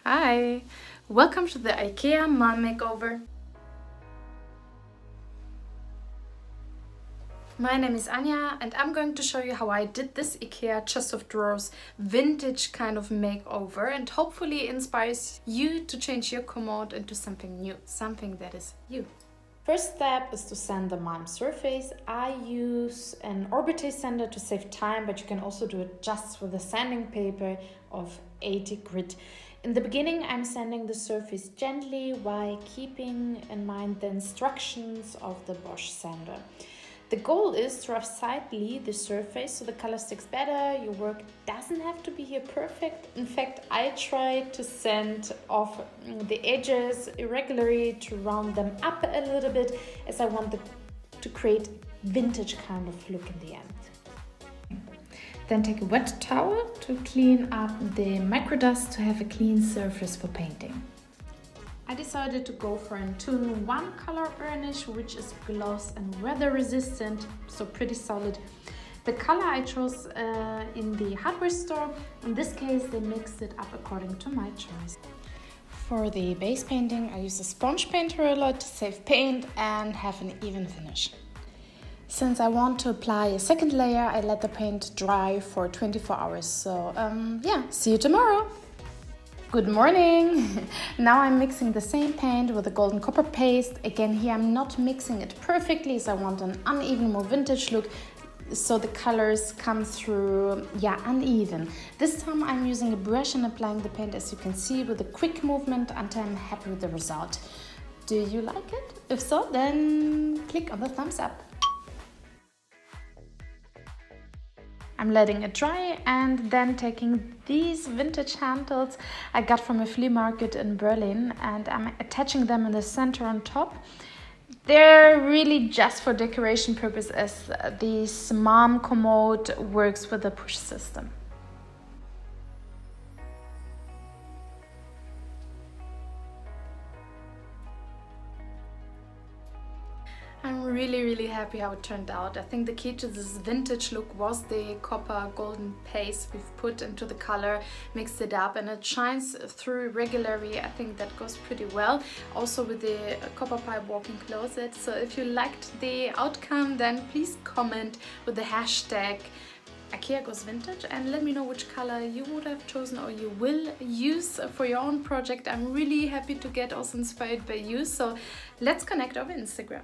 Hi! Welcome to the Ikea Malm Makeover. My name is Anja and I'm going to show you how I did this Ikea chest of drawers vintage kind of makeover and hopefully inspires you to change your commode into something new, something that is you. First step is to sand the Malm surface. I use an Orbite sander to save time, but you can also do it just with a sanding paper of 80 grit. In the beginning, I'm sanding the surface gently while keeping in mind the instructions of the Bosch sander. The goal is to rough slightly the surface so the color sticks better. Your work doesn't have to be here perfect. In fact, I try to sand off the edges irregularly to round them up a little bit as I want to create vintage kind of look in the end. Then take a wet towel to clean up the microdust to have a clean surface for painting. I decided to go for a 2-in-1 color varnish, which is gloss and weather resistant, so pretty solid. The color I chose in the hardware store. In this case, they mixed it up according to my choice. For the base painting, I use a sponge paint roller to save paint and have an even finish. Since I want to apply a second layer, I let the paint dry for 24 hours. So yeah, see you tomorrow! Good morning! Now I'm mixing the same paint with the golden copper paste. Again, here I'm not mixing it perfectly, so I want an uneven, more vintage look, so the colors come through, uneven. This time I'm using a brush and applying the paint, as you can see, with a quick movement until I'm happy with the result. Do you like it? If so, then click on the thumbs up. I'm letting it dry and then taking these vintage handles I got from a flea market in Berlin, and I'm attaching them in the center on top. They're really just for decoration purpose, as this Malm commode works with a push system. I'm really happy how it turned out. I think the key to this vintage look was the copper golden paste we've put into the color, mixed it up, and it shines through regularly. I think that goes pretty well. Also with the copper pipe walk-in closet. So if you liked the outcome, then please comment with the hashtag Ikea goes vintage and let me know which color you would have chosen or you will use for your own project. I'm really happy to get also inspired by you. So let's connect over Instagram.